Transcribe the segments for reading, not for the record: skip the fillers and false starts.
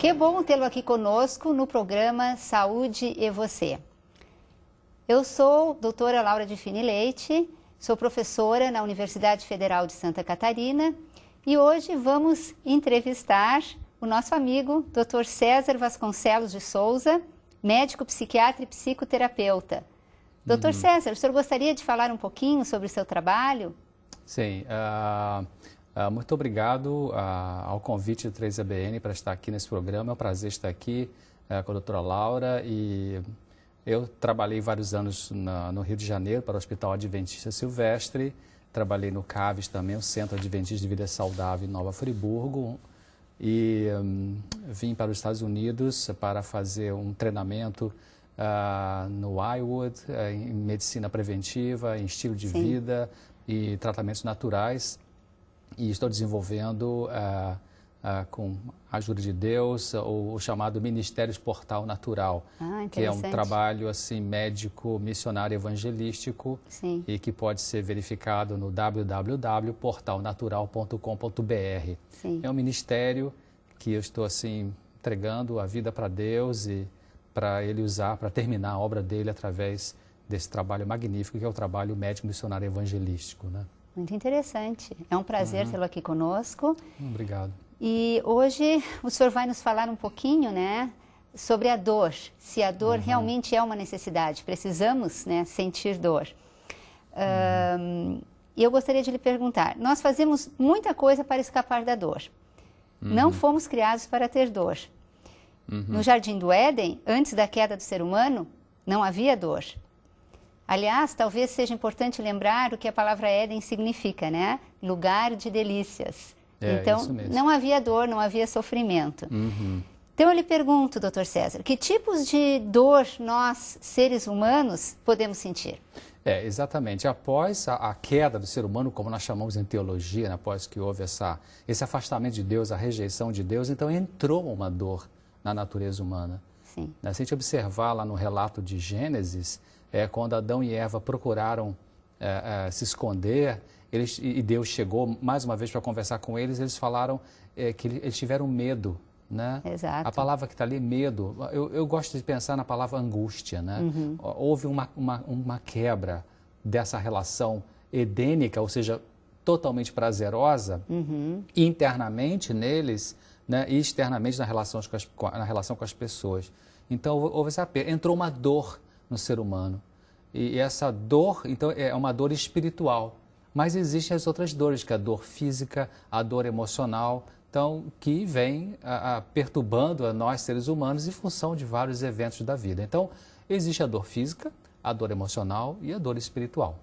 Que bom tê-lo aqui conosco no programa Saúde e Você. Eu sou doutora Laura de Fini Leite, sou professora na Universidade Federal de Santa Catarina e hoje vamos entrevistar o nosso amigo Dr. César Vasconcelos de Souza, médico psiquiatra e psicoterapeuta. Dr. César, o senhor gostaria de falar um pouquinho sobre o seu trabalho? Sim, muito obrigado ao convite do 3ABN para estar aqui nesse programa. É um prazer estar aqui com a doutora Laura e eu trabalhei vários anos no Rio de Janeiro para o Hospital Adventista Silvestre, trabalhei no CAVES também, o Centro Adventista de Vida Saudável em Nova Friburgo e vim para os Estados Unidos para fazer um treinamento no Wildwood, em medicina preventiva, em estilo de vida e tratamentos naturais. E estou desenvolvendo, com a ajuda de Deus, o chamado Ministérios Portal Natural, que é um trabalho assim, médico, missionário evangelístico e que pode ser verificado no www.portalnatural.com.br. É um ministério que eu estou assim, entregando a vida para Deus e para Ele usar, para terminar a obra dele através desse trabalho magnífico que é o trabalho médico missionário evangelístico, né? Muito interessante. É um prazer tê-lo aqui conosco. Obrigado. E hoje o senhor vai nos falar um pouquinho, né, sobre a dor. Se a dor realmente é uma necessidade. Precisamos, né, sentir dor. E eu gostaria de lhe perguntar, nós fazemos muita coisa para escapar da dor. Não fomos criados para ter dor. No Jardim do Éden, antes da queda do ser humano, não havia dor. Aliás, talvez seja importante lembrar o que a palavra Éden significa, né? Lugar de delícias. Então, não havia dor, não havia sofrimento. Então, eu lhe pergunto, doutor César, que tipos de dor nós, seres humanos, podemos sentir? Exatamente. Após a queda do ser humano, como nós chamamos em teologia, né? Após que houve esse afastamento de Deus, a rejeição de Deus, então entrou uma dor na natureza humana. Sim. Se a gente observar lá no relato de Gênesis, quando Adão e Eva procuraram se esconder, e Deus chegou mais uma vez para conversar com eles, eles falaram que eles tiveram medo, né? Exato. A palavra que está ali, medo, eu gosto de pensar na palavra angústia, né? Houve uma quebra dessa relação edênica, ou seja, totalmente prazerosa, internamente neles, né? E externamente na relação com as pessoas. Então, houve essa perda, entrou uma dor no ser humano. E essa dor, então, é uma dor espiritual. Mas existem as outras dores, que é a dor física, a dor emocional, então, que vem perturbando a nós, seres humanos, em função de vários eventos da vida. Então, existe a dor física, a dor emocional e a dor espiritual.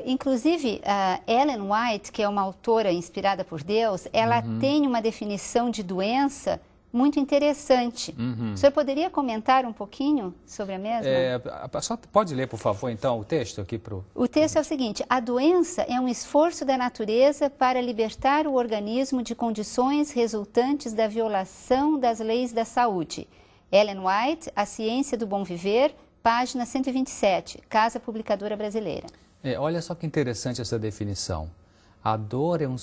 Inclusive, Ellen White, que é uma autora inspirada por Deus, ela tem uma definição de doença muito interessante. O senhor poderia comentar um pouquinho sobre a mesma? Só pode ler, por favor, então, o texto aqui para O texto é o seguinte: a doença é um esforço da natureza para libertar o organismo de condições resultantes da violação das leis da saúde. Ellen White, A Ciência do Bom Viver, página 127, Casa Publicadora Brasileira. Olha só que interessante essa definição. A dor é o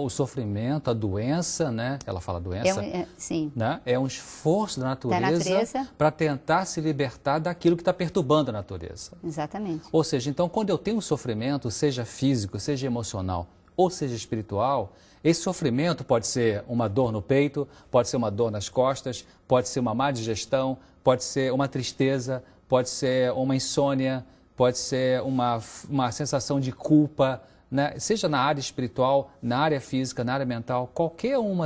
sofrimento, a doença, né? Ela fala doença, né? É um esforço da natureza para tentar se libertar daquilo que está perturbando a natureza. Exatamente. Ou seja, então, quando eu tenho um sofrimento, seja físico, seja emocional ou seja espiritual, esse sofrimento pode ser uma dor no peito, pode ser uma dor nas costas, pode ser uma má digestão, pode ser uma tristeza, pode ser uma insônia, pode ser uma sensação de culpa, né? Seja na área espiritual, na área física, na área mental, qualquer um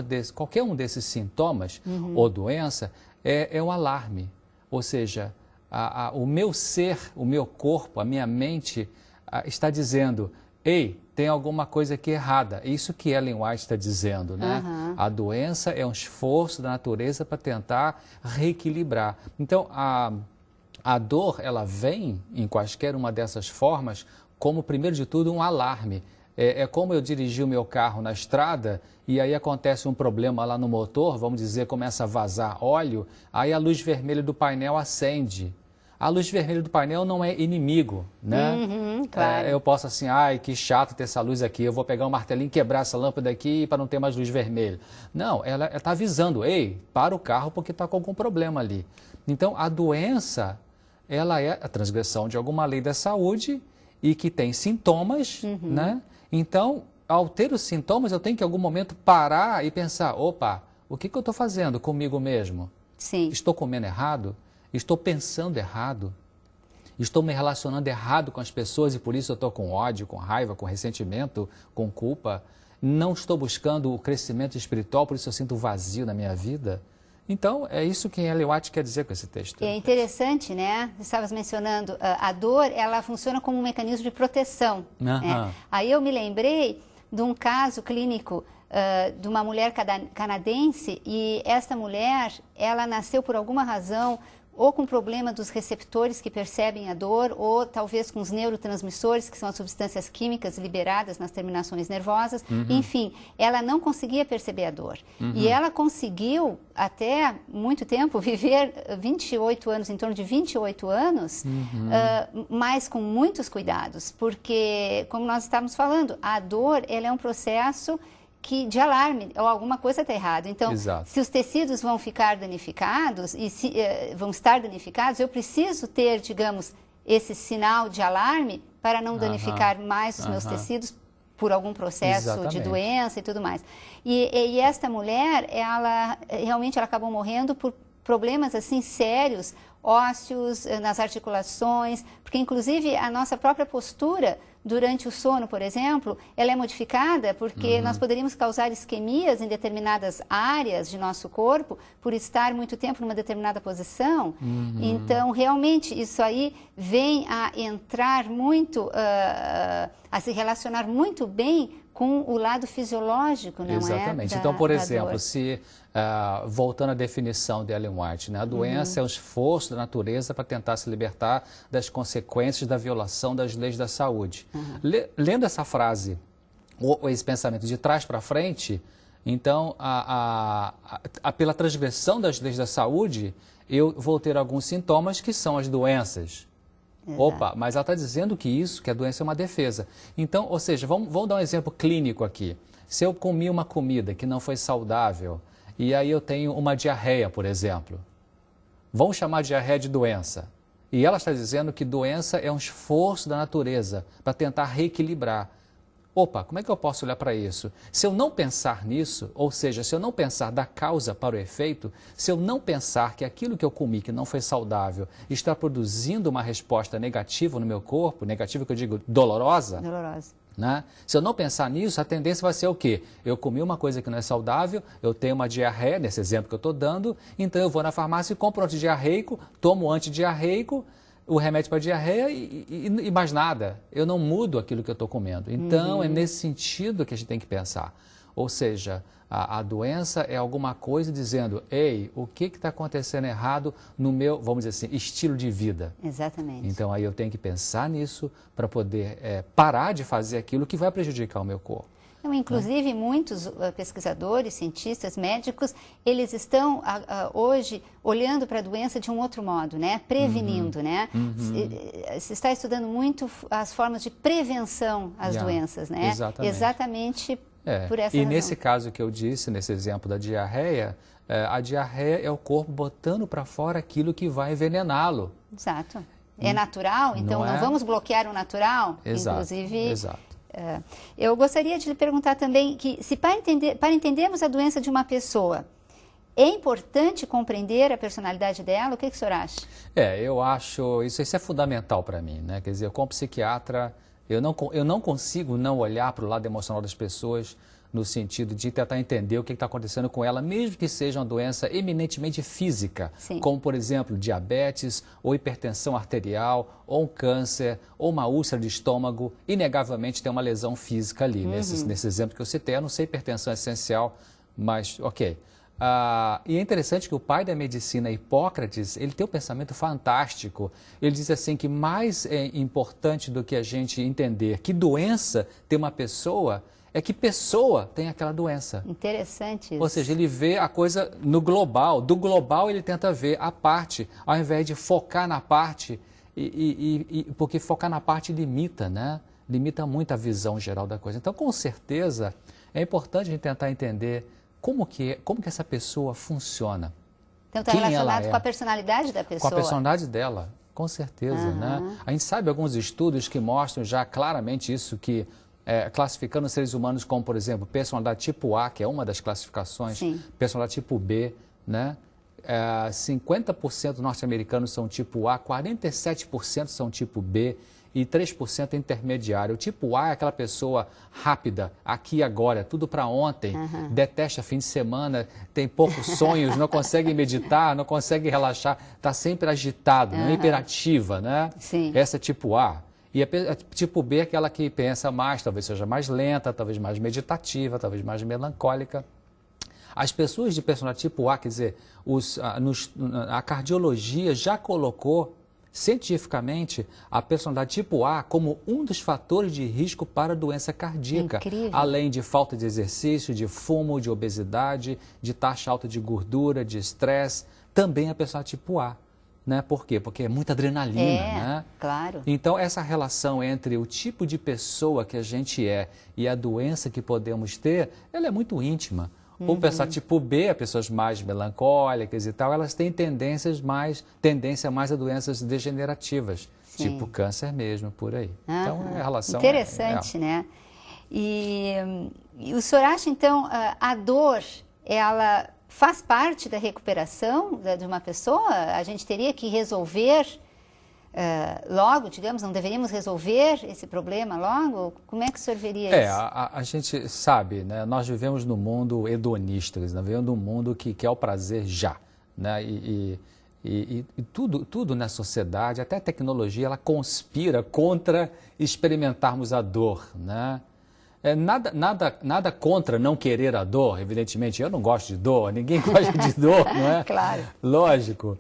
desses sintomas ou doença é um alarme. Ou seja, o meu ser, o meu corpo, a minha mente está dizendo, ei, tem alguma coisa aqui errada. Isso que Ellen White está dizendo, né? A doença é um esforço da natureza para tentar reequilibrar. Então, a dor, ela vem em quaisquer uma dessas formas como, primeiro de tudo, um alarme. É como eu dirigir o meu carro na estrada e aí acontece um problema lá no motor, vamos dizer, começa a vazar óleo, aí a luz vermelha do painel acende. A luz vermelha do painel não é inimigo, né? Claro. Eu posso assim, ai, que chato ter essa luz aqui, eu vou pegar um martelinho e quebrar essa lâmpada aqui para não ter mais luz vermelha. Não, ela está avisando, ei, para o carro porque está com algum problema ali. Então, a doença, ela é a transgressão de alguma lei da saúde e que tem sintomas, né? Então, ao ter os sintomas, eu tenho que em algum momento parar e pensar, opa, o que eu estou fazendo comigo mesmo? Sim. Estou comendo errado? Estou pensando errado? Estou me relacionando errado com as pessoas e por isso eu estou com ódio, com raiva, com ressentimento, com culpa? Não estou buscando o crescimento espiritual, por isso eu sinto vazio na minha vida? Então, é isso que Ellen White quer dizer com esse texto. É interessante, né? Você estava mencionando, a dor, ela funciona como um mecanismo de proteção. Né? Aí eu me lembrei de um caso clínico de uma mulher canadense, e esta mulher, ela nasceu por alguma razão ou com problema dos receptores que percebem a dor, ou talvez com os neurotransmissores, que são as substâncias químicas liberadas nas terminações nervosas. Enfim, ela não conseguia perceber a dor. E ela conseguiu, até muito tempo, viver 28 anos, em torno de 28 anos, mas com muitos cuidados, porque, como nós estávamos falando, a dor, ela é um processo de alarme, ou alguma coisa está errada. Então, se os tecidos vão ficar danificados, e vão estar danificados, eu preciso ter, digamos, esse sinal de alarme para não danificar mais os meus tecidos por algum processo de doença e tudo mais. E esta mulher, ela realmente acabou morrendo por problemas assim sérios, ósseos, nas articulações, porque inclusive a nossa própria postura durante o sono, por exemplo, ela é modificada porque nós poderíamos causar isquemias em determinadas áreas de nosso corpo por estar muito tempo numa determinada posição. Então, realmente, isso aí vem a entrar muito, a se relacionar muito bem com o lado fisiológico, não é? Exatamente. Então, por exemplo, se, voltando à definição de Ellen White, né, a doença é um esforço da natureza para tentar se libertar das consequências da violação das leis da saúde. Lendo essa frase, ou esse pensamento de trás para frente, então, pela transgressão das leis da saúde, eu vou ter alguns sintomas que são as doenças. Opa, mas ela está dizendo que a doença é uma defesa. Então, ou seja, vamos dar um exemplo clínico aqui. Se eu comi uma comida que não foi saudável, e aí eu tenho uma diarreia, por exemplo, vamos chamar de diarreia de doença. E ela está dizendo que doença é um esforço da natureza para tentar reequilibrar. Opa, como é que eu posso olhar para isso? Se eu não pensar nisso, ou seja, se eu não pensar da causa para o efeito, se eu não pensar que aquilo que eu comi que não foi saudável está produzindo uma resposta negativa no meu corpo, negativa que eu digo dolorosa, né? Se eu não pensar nisso, a tendência vai ser o quê? Eu comi uma coisa que não é saudável, eu tenho uma diarreia, nesse exemplo que eu estou dando, então eu vou na farmácia e compro um antidiarreico, tomo um antidiarreico, o remédio para diarreia e mais nada. Eu não mudo aquilo que eu estou comendo. Então, é nesse sentido que a gente tem que pensar. Ou seja, a doença é alguma coisa dizendo, ei, o que está acontecendo errado no meu, vamos dizer assim, estilo de vida. Exatamente. Então, aí eu tenho que pensar nisso para poder parar de fazer aquilo que vai prejudicar o meu corpo. Não, inclusive, muitos pesquisadores, cientistas, médicos, eles estão hoje olhando para a doença de um outro modo, né? Prevenindo, né? Se está estudando muito as formas de prevenção às doenças, né? Exatamente por essa razão. E nesse caso que eu disse, nesse exemplo da diarreia, a diarreia é o corpo botando para fora aquilo que vai envenená-lo. Exato. É natural, então não vamos bloquear o natural? Inclusive... Exato. Eu gostaria de lhe perguntar também que se para entendermos a doença de uma pessoa, é importante compreender a personalidade dela? O que o senhor acha? Eu acho, isso é fundamental para mim, né? Quer dizer, como psiquiatra, eu não consigo não olhar para o lado emocional das pessoas no sentido de tentar entender o que está acontecendo com ela, mesmo que seja uma doença eminentemente física, como, por exemplo, diabetes, ou hipertensão arterial, ou um câncer, ou uma úlcera de estômago, inegavelmente tem uma lesão física ali. Nesse exemplo que eu citei, eu não sei hipertensão essencial, mas ok. E é interessante que o pai da medicina, Hipócrates, ele tem um pensamento fantástico. Ele diz assim que mais importante do que a gente entender que doença tem uma pessoa é que pessoa tem aquela doença. Interessante isso. Ou seja, ele vê a coisa no global. Do global ele tenta ver a parte, ao invés de focar na parte, porque focar na parte limita, né? Limita muito a visão geral da coisa. Então, com certeza, é importante a gente tentar entender como que essa pessoa funciona. Então está relacionado com a personalidade da pessoa. Com a personalidade dela, com certeza, né? A gente sabe alguns estudos que mostram já claramente isso, que classificando os seres humanos como, por exemplo, personalidade tipo A, que é uma das classificações, Sim. personalidade tipo B, né? 50% norte-americanos são tipo A, 47% são tipo B e 3% intermediário. O tipo A é aquela pessoa rápida, aqui e agora, tudo para ontem, detesta fim de semana, tem poucos sonhos, não consegue meditar, não consegue relaxar, está sempre agitado, não é hiperativa, né? Sim. Essa é tipo A. E a tipo B é aquela que pensa mais, talvez seja mais lenta, talvez mais meditativa, talvez mais melancólica. As pessoas de personalidade tipo A, quer dizer, a cardiologia já colocou cientificamente a personalidade tipo A como um dos fatores de risco para doença cardíaca. Incrível. Além de falta de exercício, de fumo, de obesidade, de taxa alta de gordura, de estresse, também a personalidade tipo A. Né? Por quê? Porque é muita adrenalina, né? Claro. Então, essa relação entre o tipo de pessoa que a gente é e a doença que podemos ter, ela é muito íntima. O pessoal tipo B, as pessoas mais melancólicas e tal, elas têm tendência mais a doenças degenerativas, Sim. tipo câncer mesmo, por aí. Então, a relação interessante, né? E o senhor acha, então, a dor, ela faz parte da recuperação de uma pessoa? A gente teria que resolver logo, digamos, não deveríamos resolver esse problema logo? Como é que o senhor veria isso? A gente sabe, né? Nós vivemos num mundo hedonista, nós vivemos num mundo que quer o prazer já, né? E tudo na sociedade, até a tecnologia, ela conspira contra experimentarmos a dor, né? Nada contra não querer a dor, evidentemente. Eu não gosto de dor, ninguém gosta de dor, não é? Claro. Lógico.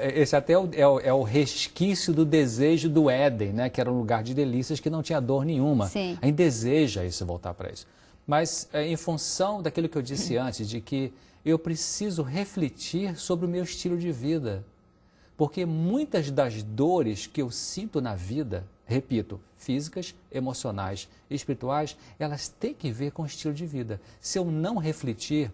Esse até é o resquício do desejo do Éden, né? Que era um lugar de delícias que não tinha dor nenhuma. Sim. A gente deseja isso, voltar para isso. Mas em função daquilo que eu disse antes, de que eu preciso refletir sobre o meu estilo de vida. Porque muitas das dores que eu sinto na vida, repito, físicas, emocionais e espirituais, elas têm que ver com o estilo de vida. Se eu não refletir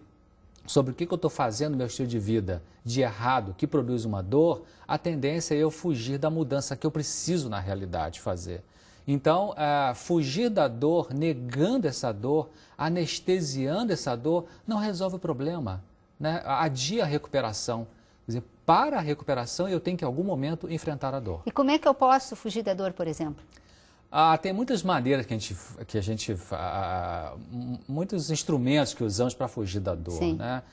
sobre o que eu estou fazendo no meu estilo de vida de errado, que produz uma dor, a tendência é eu fugir da mudança que eu preciso na realidade fazer. Então, fugir da dor, negando essa dor, anestesiando essa dor, não resolve o problema, né? Adia a recuperação. Quer dizer, para a recuperação eu tenho que em algum momento enfrentar a dor. E como é que eu posso fugir da dor, por exemplo? Tem muitas maneiras muitos instrumentos que usamos para fugir da dor, Sim. né?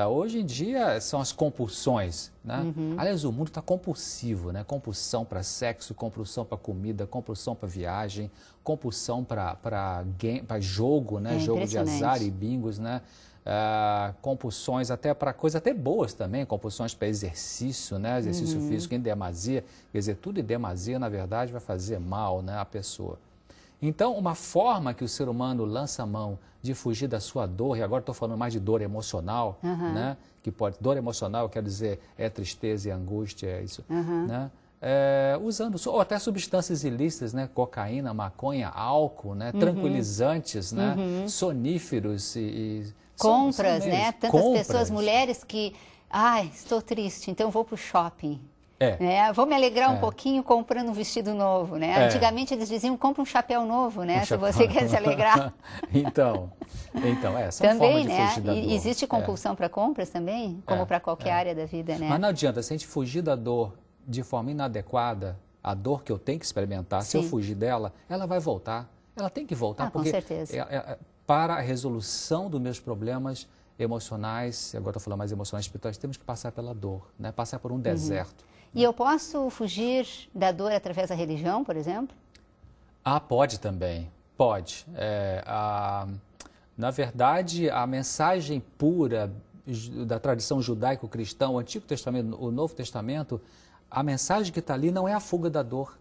Hoje em dia são as compulsões, né? Aliás, o mundo está compulsivo, né? Compulsão para sexo, compulsão para comida, compulsão para viagem, compulsão para jogo, né? Jogo de azar e bingos, né? Compulsões até para coisas até boas também, compulsões para exercício, né? Exercício físico em demasia, quer dizer, tudo em demasia, na verdade, vai fazer mal, né, à pessoa. Então, uma forma que o ser humano lança a mão de fugir da sua dor, e agora estou falando mais de dor emocional, né? Que dor emocional, quer dizer, tristeza e angústia, é isso, né? Usando ou até substâncias ilícitas, né? Cocaína, maconha, álcool, né? Tranquilizantes, né? Soníferos compras, né? Tantas compras. Pessoas, mulheres que, estou triste, então vou para o shopping. É. Né? Vou me alegrar um pouquinho comprando um vestido novo, né? É. Antigamente eles diziam, compra um chapéu novo, né? Um Se chapéu você quer se alegrar. Então são Também, formas de né? fugir da dor. Existe compulsão para compras também, como para qualquer área da vida, né? Mas não adianta, se a gente fugir da dor de forma inadequada, a dor que eu tenho que experimentar, se eu fugir dela, ela vai voltar. Ela tem que voltar, porque com certeza. Para a resolução dos meus problemas emocionais, agora estou falando mais emocionais espirituais, temos que passar pela dor, né? Passar por um deserto. E eu posso fugir da dor através da religião, por exemplo? Pode também, pode. Na verdade, a mensagem pura da tradição judaico-cristã, o Antigo Testamento, o Novo Testamento, a mensagem que está ali não é a fuga da dor.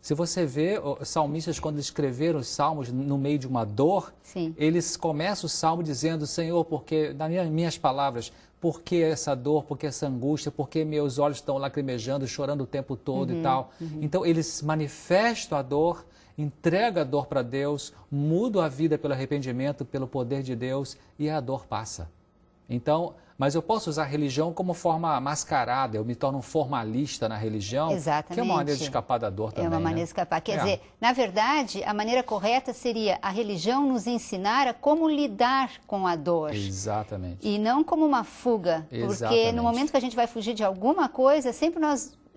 Se você vê, os salmistas, quando escreveram os salmos no meio de uma dor, Sim. eles começam o salmo dizendo, Senhor, porque, nas minhas palavras, por que essa dor, por que essa angústia, por que meus olhos estão lacrimejando, chorando o tempo todo e tal. Então, eles manifestam a dor, entregam a dor para Deus, mudam a vida pelo arrependimento, pelo poder de Deus, e a dor passa. Então, mas eu posso usar a religião como forma mascarada, eu me torno um formalista na religião, Exatamente. que é uma maneira de escapar da dor também. É uma maneira de escapar. Quer dizer, na verdade, a maneira correta seria a religião nos ensinar a como lidar com a dor. Exatamente. E não como uma fuga. Exatamente. Porque no momento que a gente vai fugir de alguma coisa, sempre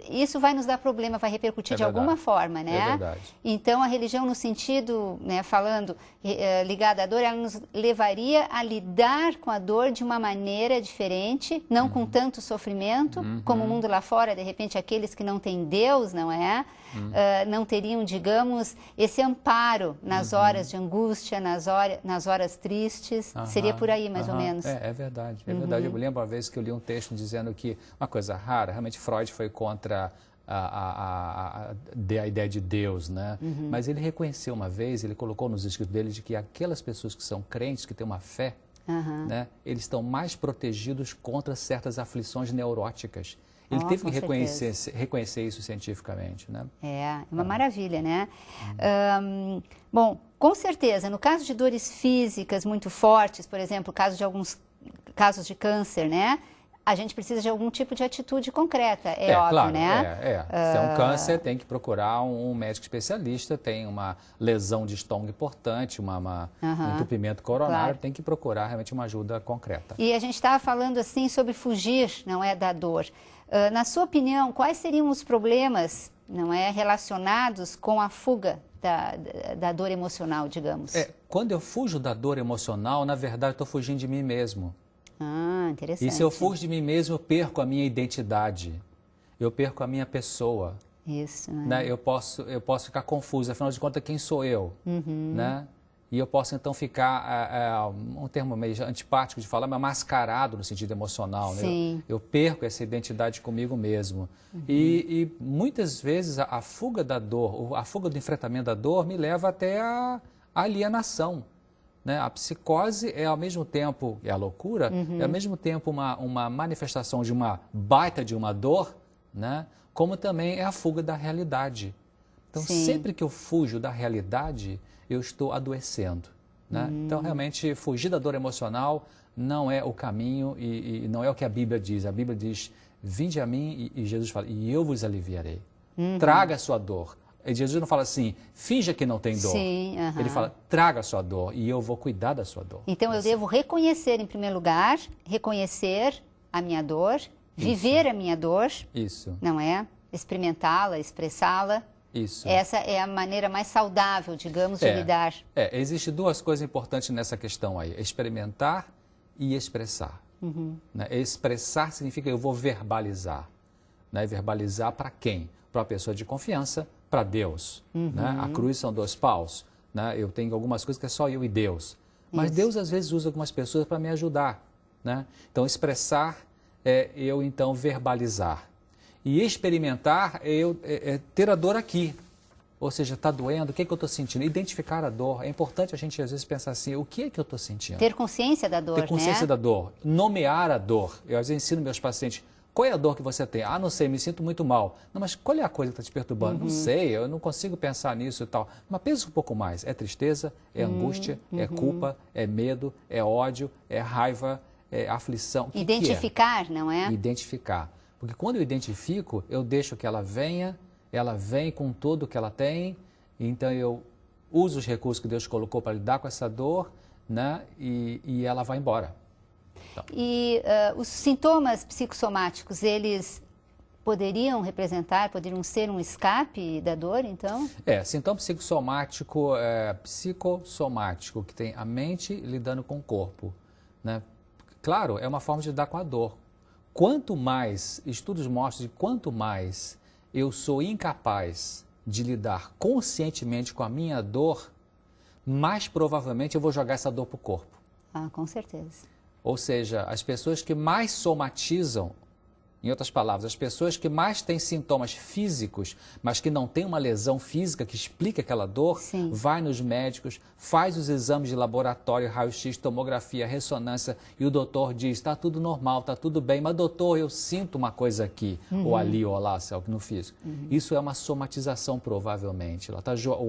isso vai nos dar problema, vai repercutir de alguma forma, né? É verdade. Então, a religião, no sentido, né, falando ligada à dor, ela nos levaria a lidar com a dor de uma maneira diferente, não com tanto sofrimento, como o mundo lá fora, de repente, aqueles que não têm Deus, não é? Não teriam, digamos, esse amparo nas horas de angústia, nas horas tristes. Seria por aí, mais ou menos. É verdade, é verdade. Eu me lembro uma vez que eu li um texto dizendo que, uma coisa rara, realmente Freud foi contra a ideia de Deus, né? Mas ele reconheceu uma vez, ele colocou nos escritos dele de que aquelas pessoas que são crentes, que têm uma fé, né, eles estão mais protegidos contra certas aflições neuróticas. Ele teve que reconhecer isso cientificamente, né? É uma maravilha, né? Bom, com certeza, no caso de dores físicas muito fortes, por exemplo, alguns casos de câncer, né? A gente precisa de algum tipo de atitude concreta, óbvio, claro, né? Se é um câncer, tem que procurar um médico especialista, tem uma lesão de estômago importante, um entupimento coronário, tem que procurar realmente uma ajuda concreta. E a gente estava falando assim sobre fugir, não é, da dor. Na sua opinião, quais seriam os problemas, não é, relacionados com a fuga da dor emocional, digamos? Quando eu fujo da dor emocional, na verdade, eu estou fugindo de mim mesmo. Interessante. E se eu fujo de mim mesmo, eu perco a minha identidade, eu perco a minha pessoa. Isso, né? Eu posso ficar confuso, afinal de contas, quem sou eu? Né? E eu posso, então, ficar, um termo meio antipático de falar, mas mascarado no sentido emocional. Sim. Né? Eu perco essa identidade comigo mesmo. E muitas vezes a fuga da dor, a fuga do enfrentamento da dor me leva até a alienação. Né? A psicose é ao mesmo tempo, a loucura, é ao mesmo tempo uma manifestação de uma baita de uma dor, né? Como também é a fuga da realidade. Então, sempre que eu fujo da realidade, eu estou adoecendo. Né? Então, realmente, fugir da dor emocional não é o caminho e não é o que a Bíblia diz. A Bíblia diz, vinde a mim, e Jesus fala, e eu vos aliviarei. Traga a sua dor. E Jesus não fala assim, finja que não tem dor. Ele fala, traga a sua dor e eu vou cuidar da sua dor. Então eu devo reconhecer, em primeiro lugar, reconhecer a minha dor, viver a minha dor, não é? Experimentá-la, expressá-la. Essa é a maneira mais saudável, digamos, de lidar. Existem duas coisas importantes nessa questão aí, experimentar e expressar. Né? Expressar significa eu vou verbalizar. Né? Verbalizar para quem? Para uma pessoa de confiança, para Deus. Né? A cruz são 2 paus. Né? Eu tenho algumas coisas que é só eu e Deus. Mas Deus, às vezes, usa algumas pessoas para me ajudar. Né? Então, expressar é eu, então, verbalizar. E experimentar é ter a dor aqui. Ou seja, está doendo, o que é que eu estou sentindo? Identificar a dor. É importante a gente, às vezes, pensar assim, o que é que eu estou sentindo? Ter consciência da dor, Ter consciência da dor. Nomear a dor. Eu, às vezes, ensino meus pacientes, qual é a dor que você tem? Não sei, me sinto muito mal. Não, mas qual é a coisa que está te perturbando? Não sei, eu não consigo pensar nisso e tal. Mas pensa um pouco mais. É tristeza, é angústia, é culpa, é medo, é ódio, é raiva, é aflição. Identificar, não é? Identificar. Porque quando eu identifico, eu deixo que ela vem com tudo que ela tem, então eu uso os recursos que Deus colocou para lidar com essa dor, né? E ela vai embora. Então. E os sintomas psicossomáticos, eles poderiam ser um escape da dor, então? Sintoma psicossomático, que tem a mente lidando com o corpo. Né? Claro, é uma forma de lidar com a dor. Quanto mais, estudos mostram que quanto mais eu sou incapaz de lidar conscientemente com a minha dor, mais provavelmente eu vou jogar essa dor para o corpo. Com certeza. Ou seja, as pessoas que mais somatizam Em outras palavras, as pessoas que mais têm sintomas físicos, mas que não têm uma lesão física que explique aquela dor, Sim. vai nos médicos, faz os exames de laboratório, raio-x, tomografia, ressonância, e o doutor diz, está tudo normal, está tudo bem, mas doutor, eu sinto uma coisa aqui, ou ali, ou lá, se é algo no físico. Isso é uma somatização, provavelmente.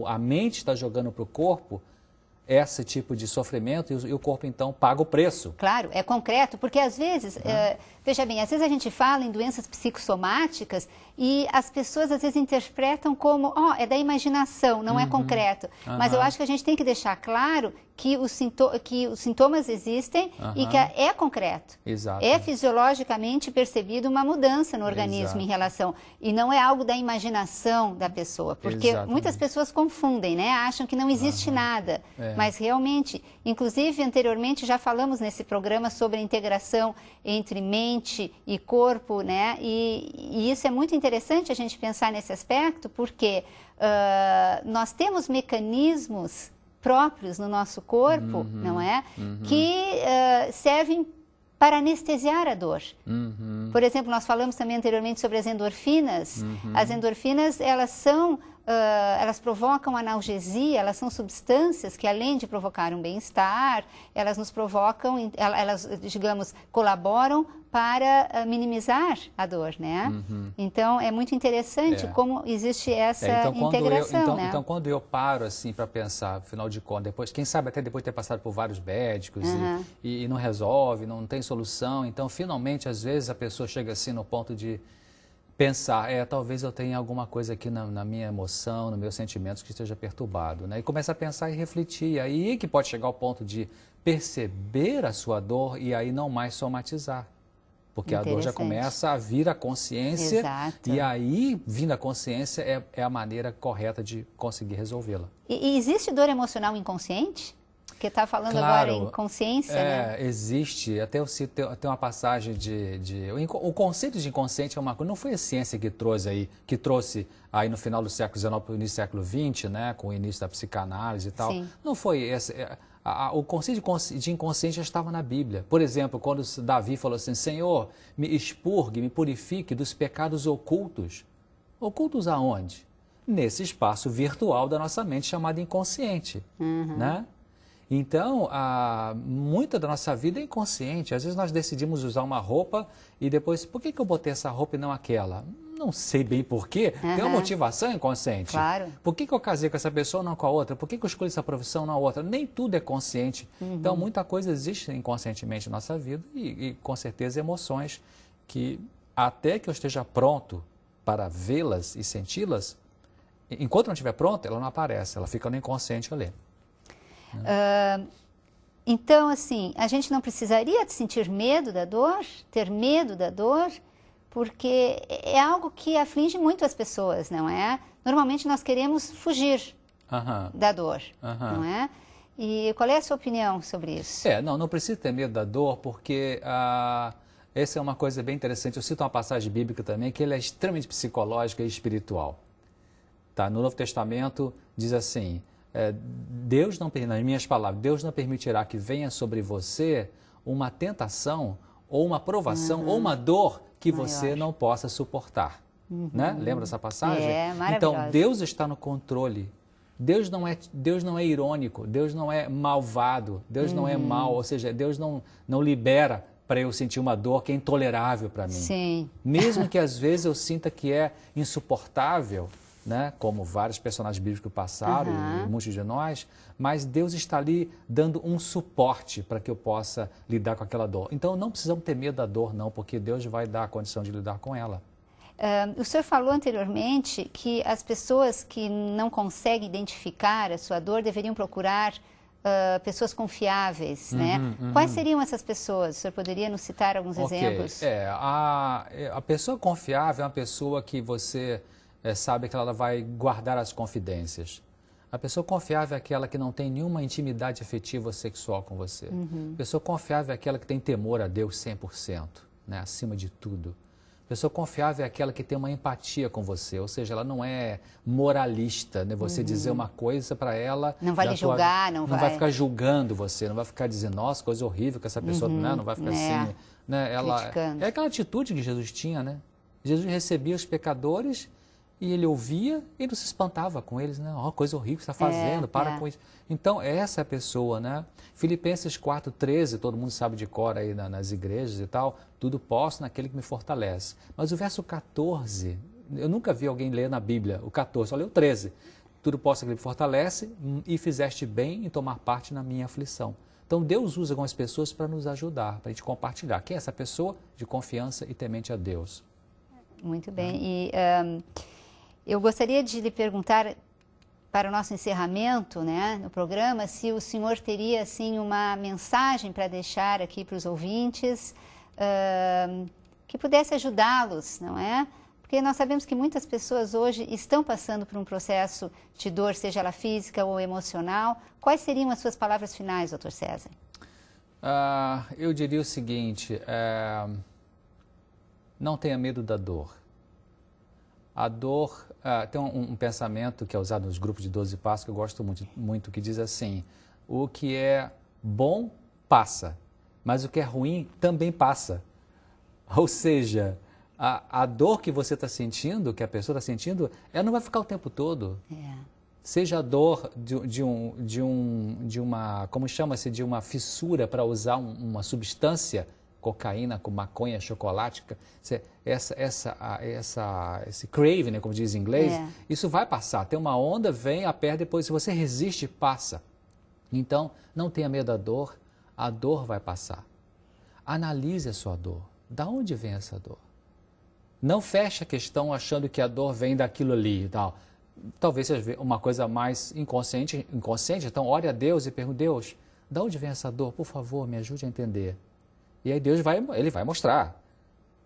A mente está jogando para o corpo esse tipo de sofrimento e o corpo, então, paga o preço. Claro, é concreto, porque às vezes, veja bem, às vezes a gente fala em doenças psicossomáticas e as pessoas às vezes interpretam como, é da imaginação, não é concreto. Mas eu acho que a gente tem que deixar claro que os sintomas existem e que é concreto. Exato. É fisiologicamente percebido uma mudança no organismo em relação, e não é algo da imaginação da pessoa, porque muitas pessoas confundem, né? Acham que não existe nada, mas realmente, inclusive anteriormente já falamos nesse programa sobre a integração entre mente e corpo, né? E isso é muito interessante a gente pensar nesse aspecto, porque nós temos mecanismos próprios no nosso corpo, não é? Que servem para anestesiar a dor. Por exemplo, nós falamos também anteriormente sobre as endorfinas. As endorfinas, elas provocam analgesia, elas são substâncias que, além de provocar um bem-estar, elas nos provocam, elas, digamos, colaboram para minimizar a dor, né? Então, é muito interessante como existe essa integração, né? Então, quando eu paro, assim, para pensar, afinal de contas, depois, quem sabe até depois de ter passado por vários médicos e não resolve, não tem solução, então, finalmente, às vezes, a pessoa chega assim no ponto de pensar, talvez eu tenha alguma coisa aqui na minha emoção, nos meus sentimentos que esteja perturbado, né? E começa a pensar e refletir, aí que pode chegar ao ponto de perceber a sua dor e aí não mais somatizar. Porque a dor já começa a vir à consciência. Exato. E aí, vindo à consciência, é a maneira correta de conseguir resolvê-la. E existe dor emocional inconsciente? Porque está falando agora em consciência, né? Existe. Até eu cito, tem uma passagem o conceito de inconsciente é uma coisa, não foi a ciência que trouxe aí no final do século XIX para o início do século XX, né, com o início da psicanálise e tal. Sim. Não foi esse. O conceito de inconsciente já estava na Bíblia. Por exemplo, quando Davi falou assim, Senhor, me expurgue, me purifique dos pecados ocultos. Ocultos aonde? Nesse espaço virtual da nossa mente chamado inconsciente, né? Então, muita da nossa vida é inconsciente. Às vezes nós decidimos usar uma roupa e depois, por que eu botei essa roupa e não aquela? Não sei bem por quê. Tem uma motivação inconsciente. Claro. Por que eu casei com essa pessoa não com a outra? Por que eu escolhi essa profissão não a outra? Nem tudo é consciente. Então, muita coisa existe inconscientemente na nossa vida e com certeza, emoções que até que eu esteja pronto para vê-las e senti-las, enquanto não estiver pronto, ela não aparece. Ela fica no inconsciente ali. Então, assim, a gente não precisaria de sentir medo da dor, ter medo da dor, porque é algo que aflige muito as pessoas, não é? Normalmente nós queremos fugir da dor, não é? E qual é a sua opinião sobre isso? Não precisa ter medo da dor, porque essa é uma coisa bem interessante. Eu cito uma passagem bíblica também, que ela é extremamente psicológica e espiritual. Tá? No Novo Testamento diz assim, Deus não, nas minhas palavras, Deus não permitirá que venha sobre você uma tentação ou uma provação ou uma dor que você não possa suportar. Né? Lembra dessa passagem? Maravilhosa. Então, Deus está no controle. Deus não é irônico, Deus não é malvado, Deus não é mau, ou seja, Deus não libera para eu sentir uma dor que é intolerável para mim. Sim. Mesmo que às vezes eu sinta que é insuportável, né, como vários personagens bíblicos passaram, e muitos de nós, mas Deus está ali dando um suporte para que eu possa lidar com aquela dor. Então, não precisamos ter medo da dor, não, porque Deus vai dar a condição de lidar com ela. O senhor falou anteriormente que as pessoas que não conseguem identificar a sua dor deveriam procurar pessoas confiáveis, né? Quais seriam essas pessoas? O senhor poderia nos citar alguns exemplos? A pessoa confiável é uma pessoa que você sabe que ela vai guardar as confidências. A pessoa confiável é aquela que não tem nenhuma intimidade afetiva ou sexual com você. A pessoa confiável é aquela que tem temor a Deus 100%, né, acima de tudo. Pessoa confiável é aquela que tem uma empatia com você, ou seja, ela não é moralista, né? Você dizer uma coisa para ela... Não vai lhe julgar, não vai ficar julgando você, não vai ficar dizendo, nossa, coisa horrível que essa pessoa... Né? Não vai ficar assim... Né? É aquela atitude que Jesus tinha, né? Jesus recebia os pecadores e ele ouvia e não se espantava com eles, né? Oh, coisa horrível que você está fazendo, para com isso. Então, essa é a pessoa, né? Filipenses 4,13, todo mundo sabe de cor aí nas igrejas e tal, tudo posso naquele que me fortalece. Mas o verso 14, eu nunca vi alguém ler na Bíblia o 14, só leu o 13. Tudo posso naquele que me fortalece e fizeste bem em tomar parte na minha aflição. Então, Deus usa algumas pessoas para nos ajudar, para a gente compartilhar. Quem é essa pessoa? De confiança e temente a Deus. Muito bem. E eu gostaria de lhe perguntar, para o nosso encerramento, né, no programa, se o senhor teria, assim, uma mensagem para deixar aqui para os ouvintes, que pudesse ajudá-los, não é? Porque nós sabemos que muitas pessoas hoje estão passando por um processo de dor, seja ela física ou emocional. Quais seriam as suas palavras finais, doutor César? Eu diria o seguinte, não tenha medo da dor. A dor, tem um pensamento que é usado nos grupos de 12 passos que eu gosto muito, que diz assim, o que é bom passa, mas o que é ruim também passa. Ou seja, a dor que você está sentindo, que a pessoa está sentindo, ela não vai ficar o tempo todo. Seja a dor de uma, como chama-se, de uma fissura para usar uma substância, cocaína, com maconha, chocolate, esse crave, né, como diz em inglês, isso vai passar. Tem uma onda, vem, aperta, depois se você resiste, passa. Então, não tenha medo da dor, a dor vai passar. Analise a sua dor. Da onde vem essa dor? Não feche a questão achando que a dor vem daquilo ali e tal. Talvez seja uma coisa mais inconsciente, então ore a Deus e pergunte, Deus, da onde vem essa dor? Por favor, me ajude a entender. E aí Deus ele vai mostrar.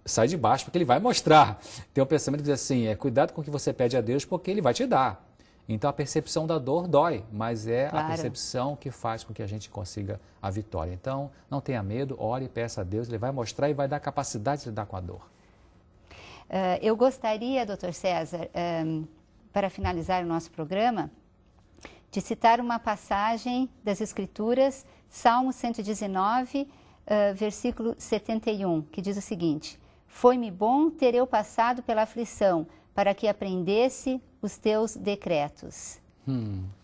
Sai de baixo porque ele vai mostrar. Tem um pensamento que diz assim, cuidado com o que você pede a Deus porque ele vai te dar. Então a percepção da dor dói, mas é a percepção que faz com que a gente consiga a vitória. Então não tenha medo, ore e peça a Deus, ele vai mostrar e vai dar capacidade de lidar com a dor. Eu gostaria, doutor César, para finalizar o nosso programa, de citar uma passagem das Escrituras, Salmo 119, versículo 71, que diz o seguinte, foi-me bom ter eu passado pela aflição, para que aprendesse os teus decretos.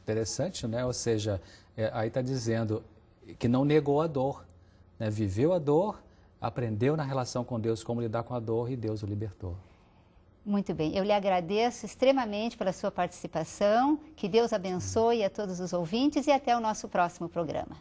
Interessante, né? Ou seja, aí está dizendo que não negou a dor, né? Viveu a dor, aprendeu na relação com Deus como lidar com a dor e Deus o libertou. Muito bem, eu lhe agradeço extremamente pela sua participação, que Deus abençoe a todos os ouvintes e até o nosso próximo programa.